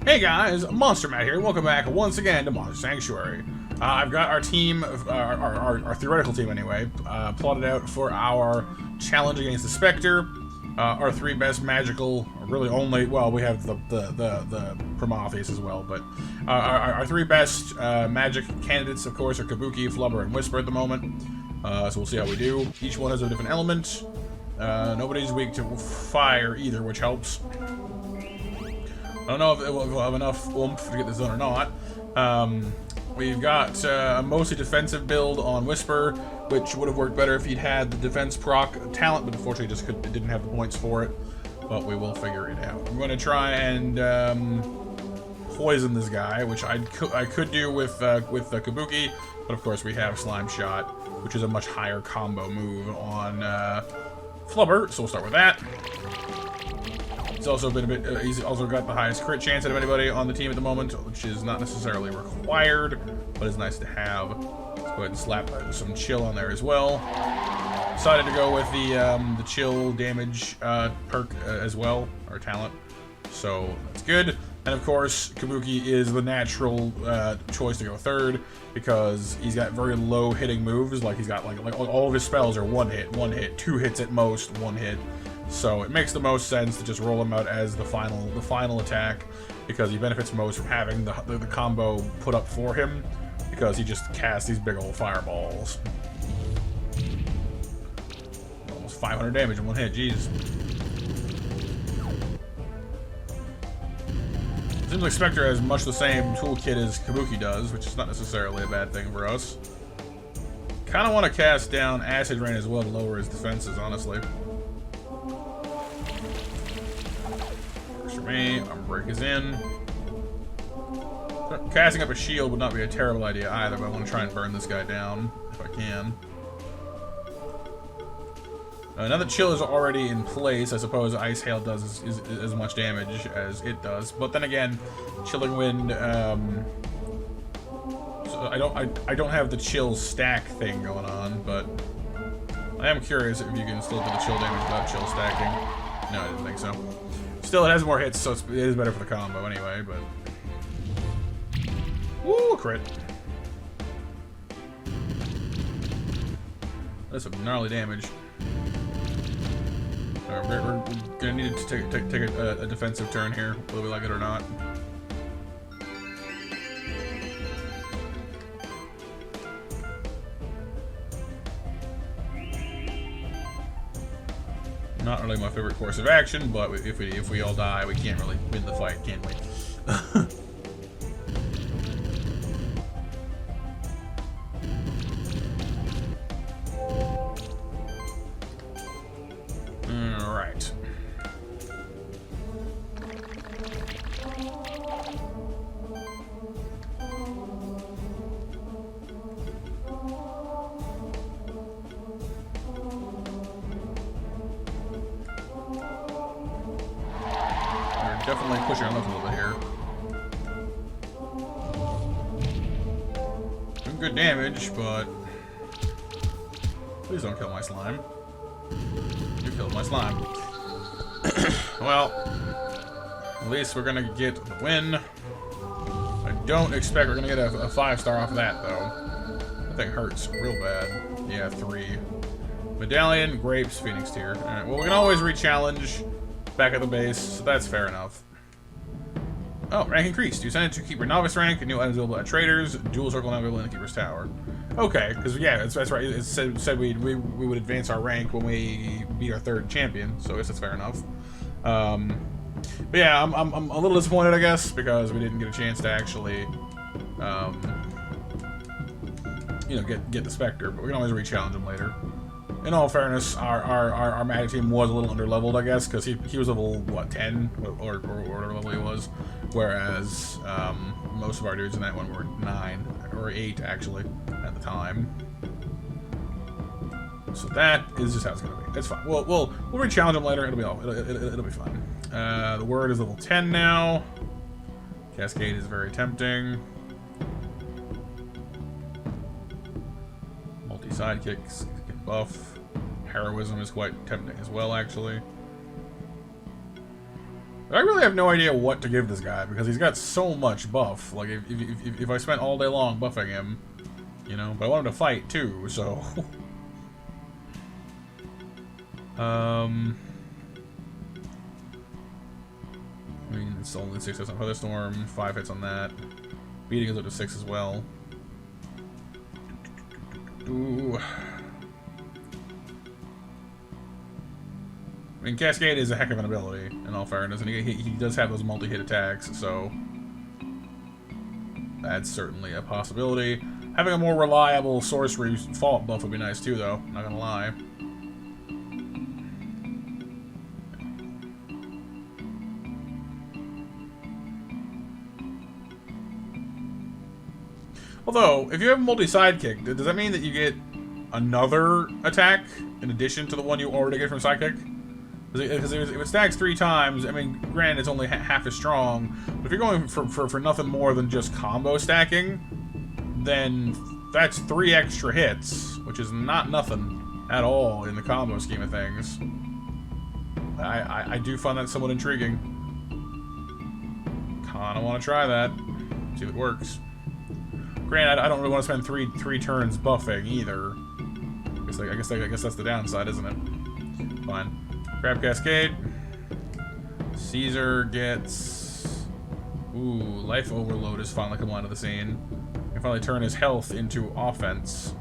Hey guys, Monster Matt here. Welcome back once again to Monster Sanctuary. I've got our team, our theoretical team anyway, plotted out for our challenge against the Specter. Our three best magical, really only, well, we have the Prometheus as well, but our three best magic candidates, of course, are Kabuki, Flubber, and Whisper at the moment. So we'll see how we do. Each one has a different element. Nobody's weak to fire either, which helps. I don't know if we'll have enough oomph to get this done or not. We've got a mostly defensive build on Whisper, which would have worked better if he'd had the defense proc talent, but unfortunately just didn't have the points for it. But we will figure it out. I'm going to try and poison this guy, which I could do with Kabuki, but of course we have Slime Shot, which is a much higher combo move on Flubber, so we'll start with that. He's also been a bit. He's also got the highest crit chance out of anybody on the team at the moment, which is not necessarily required, but is nice to have. Let's go ahead and slap some chill on there as well. Decided to go with the chill damage perk as well, or talent. So that's good. And of course, Kabuki is the natural choice to go third because he's got very low hitting moves. Like he's got like all of his spells are one hit, 2 hits at most, 1 hit. So it makes the most sense to just roll him out as the final attack because he benefits most from having the combo put up for him because he just casts these big old fireballs. Almost 500 damage in 1 hit, jeez. Seems like Specter has much the same toolkit as Kabuki does, which is not necessarily a bad thing for us. Kind of want to cast down Acid Rain as well to lower his defenses, honestly. Break is in. Casting up a shield would not be a terrible idea either, but I want to try and burn this guy down if I can. Now that chill is already in place, I suppose Ice Hail does as much damage as it does. But then again, Chilling Wind. So I don't have the chill stack thing going on, but I am curious if you can still do the chill damage without chill stacking. No, I didn't think so. Still, it has more hits, so it is better for the combo anyway, but... Woo, crit. That's some gnarly damage. Right, we're gonna need to take a defensive turn here, whether we like it or not. Not really my favorite course of action, but if we all die, we can't really win the fight, can we? All right. Definitely pushing our luck a little bit here. Doing good damage, but please don't kill my slime. You killed my slime. Well, at least we're gonna get the win. I don't expect we're gonna get a 5-star off of that though. That thing hurts real bad. Yeah, 3. Medallion, grapes, phoenix tier. Alright, well we can always re-challenge back at the base, so that's fair enough. Oh, rank increased. You send it to Keeper Novice rank, and new items available at Traders, Dual Circle now available in the Keeper's Tower. Okay, because yeah, that's right. It said we would advance our rank when we beat our 3rd champion, so I guess that's fair enough. But yeah, I'm a little disappointed, I guess, because we didn't get a chance to actually, you know, get the Specter, but we can always re-challenge him later. In all fairness, our magic team was a little underleveled, I guess, because he was level, what, 10? Or whatever level he was. Whereas, most of our dudes in that one were 9, or 8, actually, at the time. So that is just how it's going to be. It's fine. We'll re-challenge him later. It'll be fine. The word is level 10 now. Cascade is very tempting. Multi-sidekicks get buff. Heroism is quite tempting as well, actually. I really have no idea what to give this guy, because he's got so much buff. Like, if I spent all day long buffing him, you know, but I want him to fight, too, so... I mean, it's only 6 hits on Featherstorm, 5 hits on that. Beating is up to 6 as well. Ooh. I mean, Cascade is a heck of an ability, in all fairness, and he does have those multi-hit attacks, so... That's certainly a possibility. Having a more reliable sorcery fault buff would be nice too, though, not gonna lie. Although, if you have a multi-sidekick, does that mean that you get another attack in addition to the one you already get from sidekick? Because if it stacks 3 times, I mean, granted it's only half as strong, but if you're going for nothing more than just combo stacking, then that's 3 extra hits, which is not nothing at all in the combo scheme of things. I do find that somewhat intriguing. Kinda want to try that, see if it works. Granted, I don't really want to spend three turns buffing either. I guess that's the downside, isn't it? Fine. Grab Cascade. Caesar gets... Ooh, Life Overload has finally come onto the scene. He can finally turn his health into offense.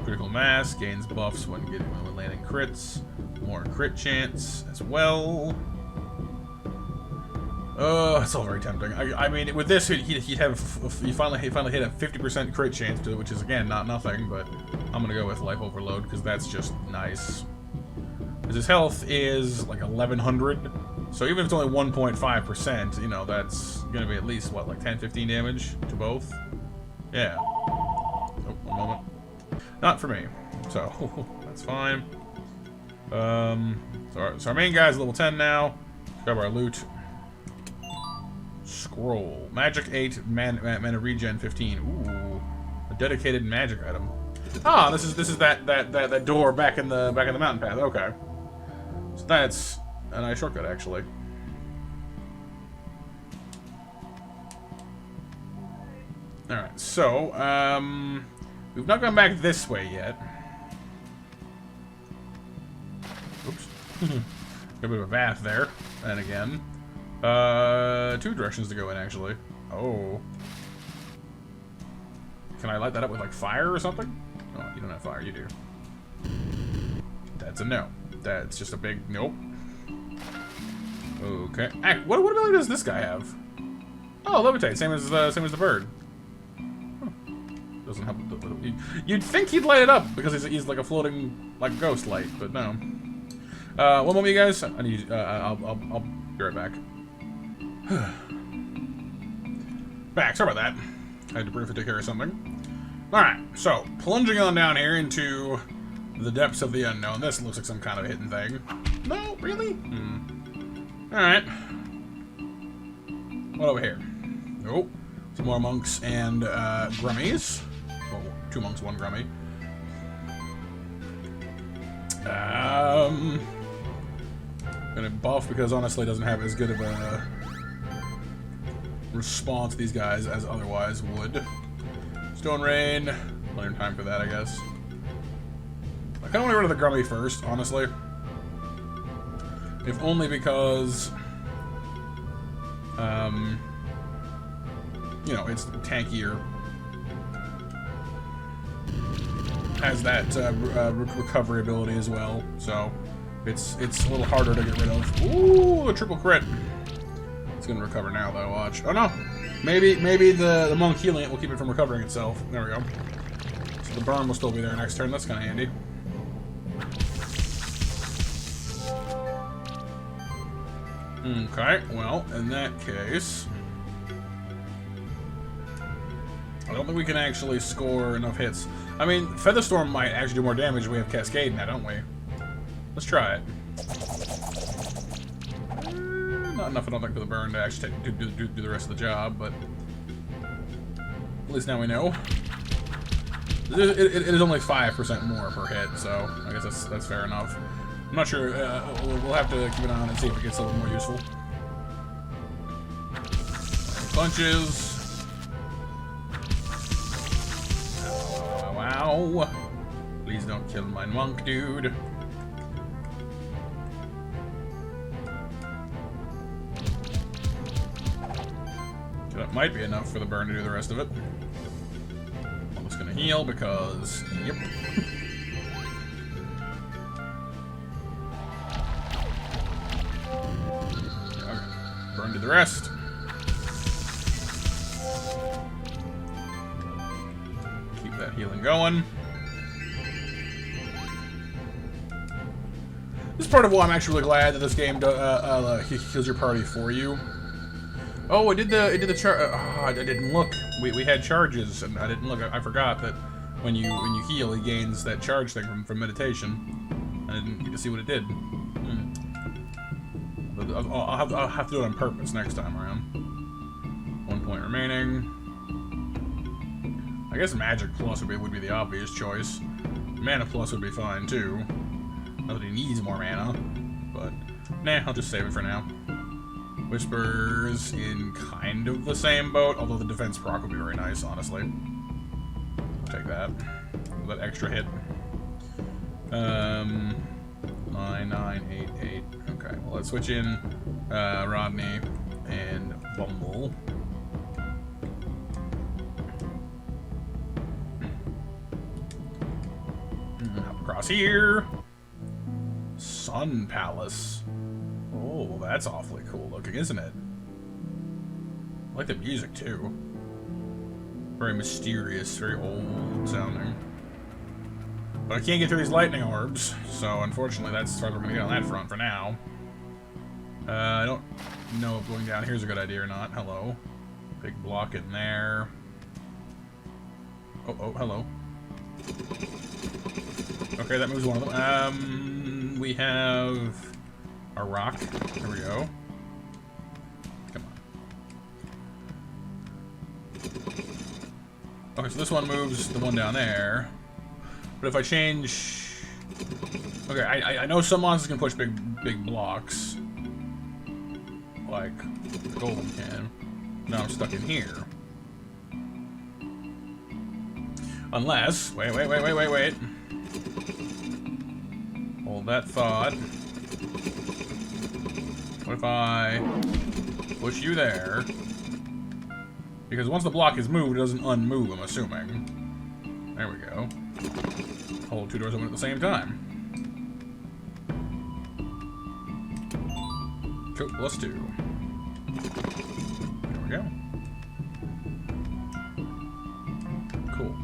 Critical Mass gains buffs when landing crits. More crit chance as well. It's all very tempting. I mean, with this, he'd finally hit a 50% crit chance, which is again not nothing. But I'm gonna go with Life Overload because that's just nice. Because his health is like 1100, so even if it's only 1.5%, you know, that's gonna be at least what, like 10-15 damage to both. Yeah. Oh, one moment. Not for me. So that's fine. So our main guy's level 10 now. Grab our loot. Scroll. Magic 8, mana regen 15. Ooh, a dedicated magic item. Ah, this is that door back in the mountain path. Okay, so that's a nice shortcut actually. All right, so we've not gone back this way yet. Oops. A bit of a bath there. And again. 2 directions to go in, actually. Oh. Can I light that up with, like, fire or something? Oh, you don't have fire, you do. That's a no. That's just a big nope. Okay. What ability does this guy have? Oh, levitate, same as the bird. Huh. Doesn't have. You'd think he'd light it up because he's like a floating like ghost light, but no. One moment, you guys. I need. I'll be right back. Back. Sorry about that. I had to briefly take care of something. Alright, so plunging on down here into the depths of the unknown. This looks like some kind of hidden thing. No, really? Alright. What over here? Nope. Some more monks and grummies. Oh, 2 monks, 1 grummy. Gonna buff because honestly it doesn't have as good of a response to these guys as otherwise would. Stone Rain. Plenty of time for that, I guess. I kind of want to get rid of the grummy first, honestly. If only because you know, it's tankier. Has that recovery ability as well, so it's a little harder to get rid of. Ooh, a triple crit. It's gonna recover now, though. Watch. Oh no, maybe the monk healing it will keep it from recovering itself. There we go. So the burn will still be there next turn. That's kind of handy. Okay. Well, in that case, I don't think we can actually score enough hits. I mean, Featherstorm might actually do more damage if we have Cascade now, don't we? Let's try it. Not enough, I don't think, for the burn to actually do the rest of the job, but at least now we know. It is only 5% more per hit, so I guess that's fair enough. I'm not sure. We'll have to keep an eye on it and see if it gets a little more useful. Punches. Wow. Please don't kill my monk, dude. That might be enough for the burn to do the rest of it. I'm just gonna heal because, yep. Okay, burn did the rest. Keep that healing going. This is part of why I'm actually really glad that this game heals your party for you. Oh, it did the charge. I didn't look. We had charges, and I didn't look. I forgot that when you heal, he gains that charge thing from meditation. I didn't get to see what it did. I'll have to do it on purpose next time around. 1 point remaining. I guess Magic Plus would be the obvious choice. Mana Plus would be fine too. Not that he needs more mana, but nah, I'll just save it for now. Whisper's in kind of the same boat, although the defense proc would be very nice, honestly. I'll take that. With that extra hit. 9, 9, 8, 8. Okay, well, let's switch in Rodney and Bumble. Hop across here. Sun Palace. Oh, that's awfully cool looking, isn't it? I like the music, too. Very mysterious, very old sounding. But I can't get through these lightning orbs, so unfortunately that's as far as we're going to get on that front for now. I don't know if going down here is a good idea or not. Hello. Big block in there. Oh, hello. Okay, that moves one of them. We have a rock. There we go. Come on. Okay, so this one moves the one down there. But if I change... Okay, I know some monsters can push big blocks. Like the golden can. Now I'm stuck in here. Unless... Wait. Hold that thought. What if I push you there? Because once the block is moved, it doesn't unmove, I'm assuming. There we go. Hold two doors open at the same time. Cool, +2. There we go. Cool.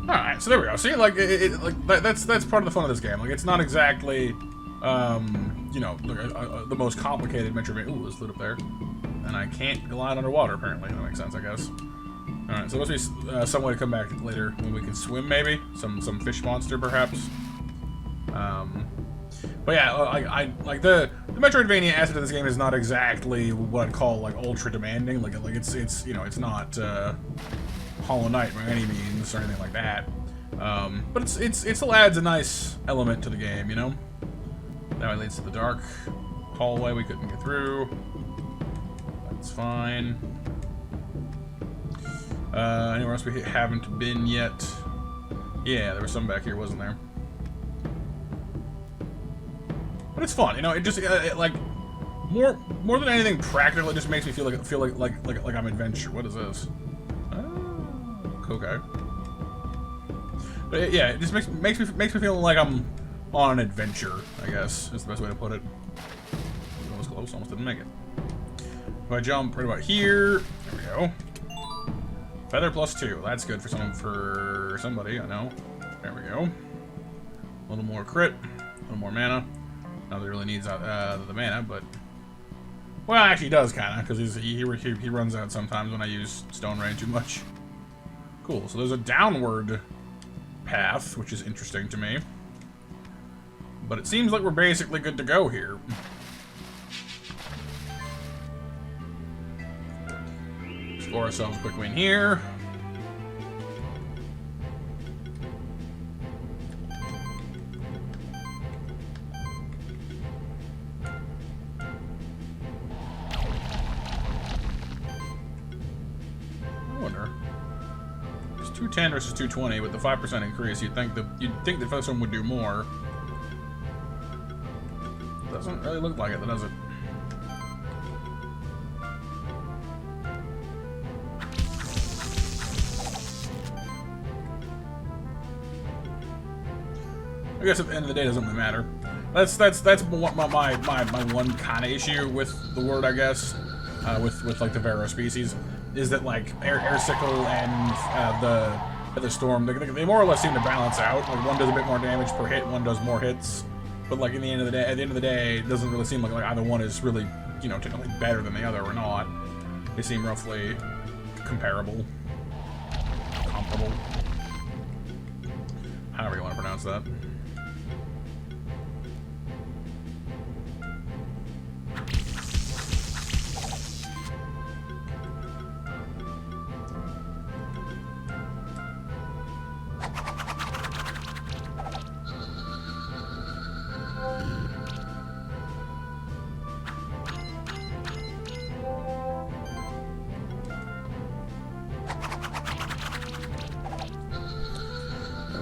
Alright, so there we go. See, like, that's part of the fun of this game. Like, it's not exactly, you know, the most complicated Metroidvania. Ooh, there's loot up there. And I can't glide underwater, apparently. That makes sense, I guess. Alright, so there must be some way to come back later when we can swim, maybe? Some fish monster, perhaps? But yeah, I like the Metroidvania aspect of this game is not exactly what I'd call, like, ultra demanding. Like it's you know, it's not, Hollow Knight by any means or anything like that. But it still adds a nice element to the game, you know? Now it leads to the dark hallway we couldn't get through. That's fine. Anywhere else we haven't been yet? Yeah, there was some back here, wasn't there? But it's fun, you know. It just like more than anything practical. It just makes me feel like I'm adventure. What is this? Oh, okay. But yeah, it just makes me feel like I'm on an adventure. I guess is the best way to put it. Almost close, almost didn't make it. If I jump right about here, there we go. Feather +2. That's good for somebody, I know. There we go. A little more crit, a little more mana. Not that he really needs the mana, but well, actually, he does kind of because he runs out sometimes when I use Stone Rain too much. Cool. So there's a downward path, which is interesting to me. But it seems like we're basically good to go here. Explore ourselves quickly in here. 210 versus 220 with the 5% increase. You'd think the first one would do more. Doesn't really look like it, does it? I guess at the end of the day, it doesn't really matter. That's my one kind of issue with the word, I guess, with like the Vero species, is that like Airsicle and the Storm, they more or less seem to balance out. Like one does a bit more damage per hit, one does more hits, but like at the end of the day, it doesn't really seem like either one is really, you know, technically better than the other or not. They seem roughly comparable, however you want to pronounce that.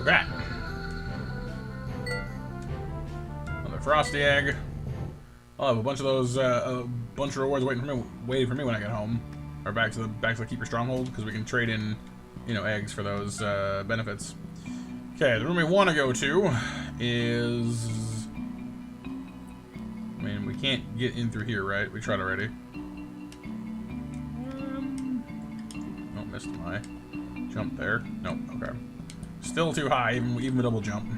Okay. Another Frosty Egg. I'll have a bunch of those, a bunch of rewards waiting for me when I get home, or back to the Keeper Stronghold, because we can trade in, you know, eggs for those benefits. Okay, the room we want to go to is. I mean, we can't get in through here, right? We tried already. Oh, missed my jump there. Nope. Okay. Still too high, even a double jump.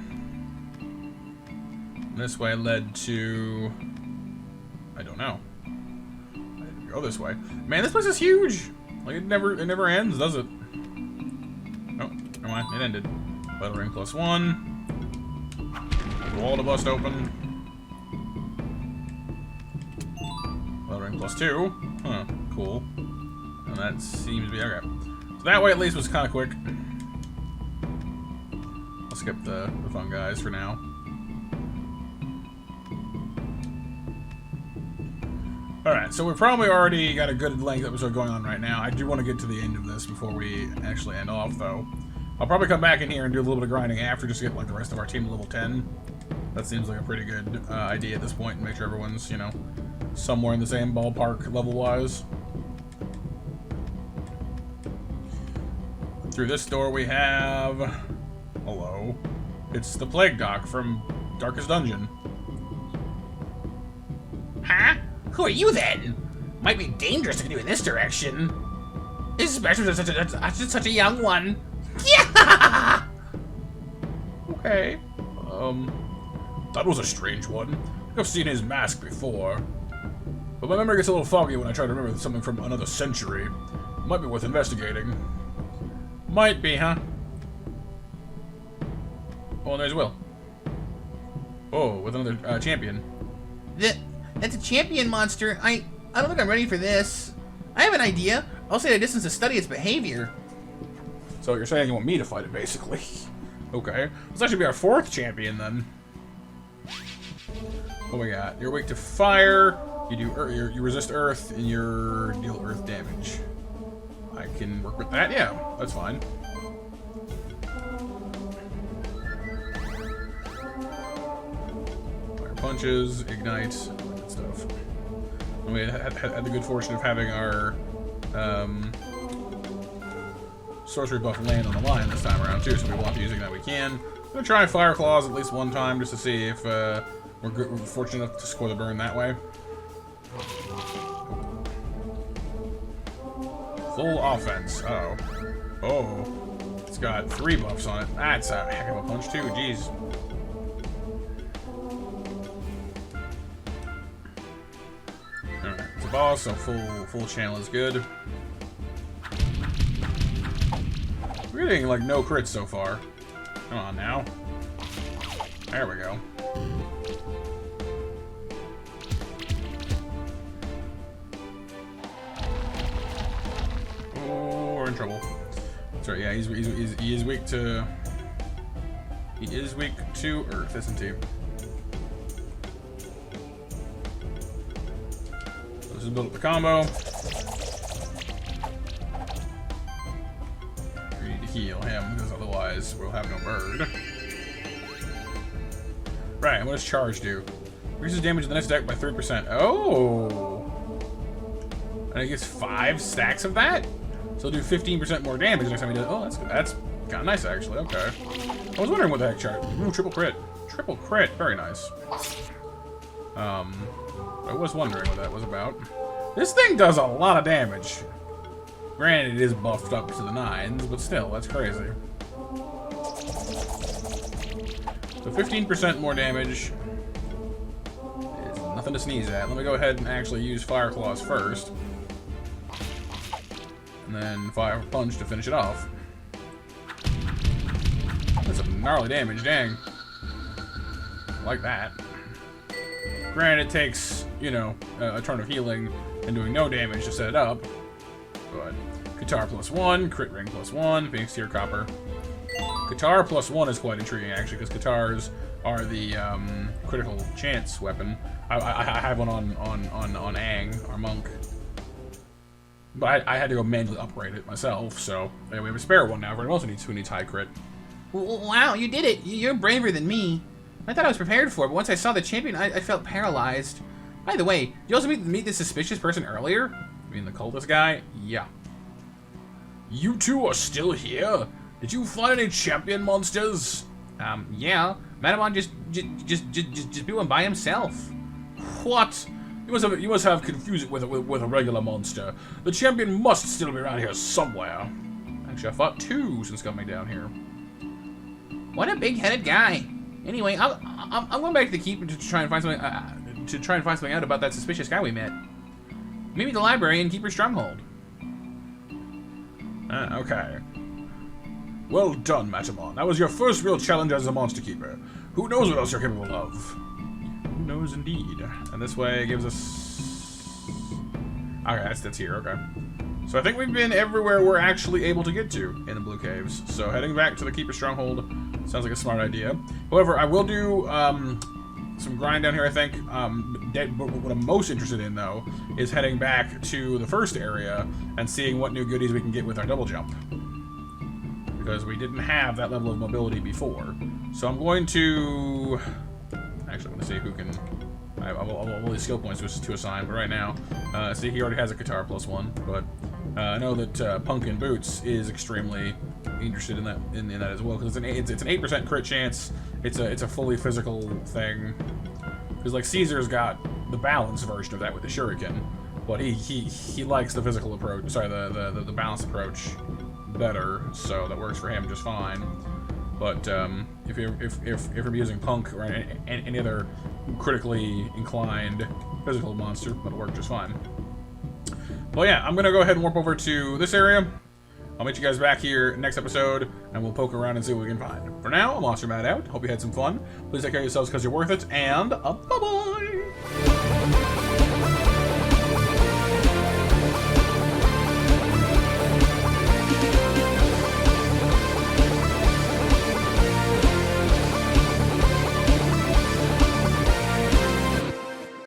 This way led to... I don't know. I didn't go this way. Man, this place is huge! Like, it never ends, does it? Oh, never mind, it ended. Battle ring +1. Wall to bust open. Battle ring +2. Huh, cool. And that seems to be... okay. So that way at least was kind of quick. I'll skip the fun guys for now. Alright, so we've probably already got a good length episode going on right now. I do want to get to the end of this before we actually end off, though. I'll probably come back in here and do a little bit of grinding after, just to get like the rest of our team to level 10. That seems like a pretty good idea at this point, and make sure everyone's, you know, somewhere in the same ballpark level-wise. Through this door we have... hello. It's the Plague Doc from Darkest Dungeon. Huh? Who are you then? Might be dangerous to continue in this direction. Especially such a young one. Yeah! Okay. That was a strange one. I've seen his mask before. But my memory gets a little foggy when I try to remember something from another century. Might be worth investigating. Might be, huh? Oh, and there's Will. Oh, with another champion. That's a champion monster. I don't think I'm ready for this. I have an idea. I'll set a distance to study its behavior. So you're saying you want me to fight it, basically. Okay. This actually be our 4th champion, then. What we got? You're weak to fire, you do you resist earth, and you deal earth damage. I can work with that, yeah, that's fine. Fire punches, ignite, all that good stuff. And we had the good fortune of having our sorcery buff land on the line this time around too, so we will have to use ignite we can. I'm gonna try Fire Claws at least one time just to see if we're fortunate enough to score the burn that way. Full offense. Uh-oh. Oh. It's got 3 buffs on it. That's a heck of a punch too, jeez. Alright, it's a boss, so full channel is good. We're getting like no crits so far. Come on now. There we go. Oh, we're in trouble. That's right. Yeah, he is weak to. He is weak to earth, isn't he? Let's just build up the combo. We need to heal him, because otherwise we'll have no bird. Right, and what does charge do? Increases damage in the next deck by 3%. Oh! And it gets 5 stacks of that? So it'll do 15% more damage next time he does. Oh, that's kind of nice, actually. Okay. I was wondering what the heck charge. Ooh, triple crit. Triple crit. Very nice. I was wondering what that was about. This thing does a lot of damage. Granted, it is buffed up to the 9s, but still, that's crazy. So 15% more damage is nothing to sneeze at. Let me go ahead and actually use Fire Claws first. And then Fire Punch to finish it off. That's some gnarly damage, dang. Like that. Granted, it takes, you know, a turn of healing and doing no damage to set it up. But Guitar +1, Crit Ring +1, Phoenix Tear Copper. Guitar +1 is quite intriguing, actually, because guitars are the critical chance weapon. I have one on Aang, our monk. But I had to go manually upgrade it myself, so we have a spare one now for anyone else who needs high crit. Wow, you did it. You're braver than me. I thought I was prepared for it, but once I saw the champion, I felt paralyzed. By the way, did you also meet this suspicious person earlier? I mean, the cultist guy? Yeah. You two are still here? Did you find any champion monsters? Yeah. Manamon just beat one by himself. What? You must have confused it with a regular monster. The champion must still be around here somewhere. Actually, I fought 2 since coming down here. What a big-headed guy. Anyway, I'm going back to the keep to try and find something out about that suspicious guy we met. Maybe the library and Keeper's Stronghold. Okay. Well done, Matamon. That was your first real challenge as a monster keeper. Who knows what else you're capable of? Who knows indeed. And this way gives us... Okay, that's here, okay. So I think we've been everywhere we're actually able to get to in the Blue Caves. So heading back to the Keeper's Stronghold sounds like a smart idea. However, I will do some grind down here, I think. But what I'm most interested in, though, is heading back to the first area and seeing what new goodies we can get with our double jump. Because we didn't have that level of mobility before. So I'm going to... Actually, I'm going to see who can... I have all these skill points to assign, but right now, see, he already has a Guitar +1, but I know that Pumpkin Boots is extremely interested in that as well, because it's an 8% crit chance. It's a fully physical thing. Because like Caesar's got the balanced version of that with the Shuriken, but he likes the physical approach. Sorry, the balanced approach better, so that works for him just fine. But if you're using Punk or any other critically inclined physical monster, that'll work just fine. Well, yeah, I'm gonna go ahead and warp over to this area. I'll meet you guys back here next episode, and we'll poke around and see what we can find. For now, I'm Monster Matt out. Hope you had some fun. Please take care of yourselves because you're worth it, and bye-bye!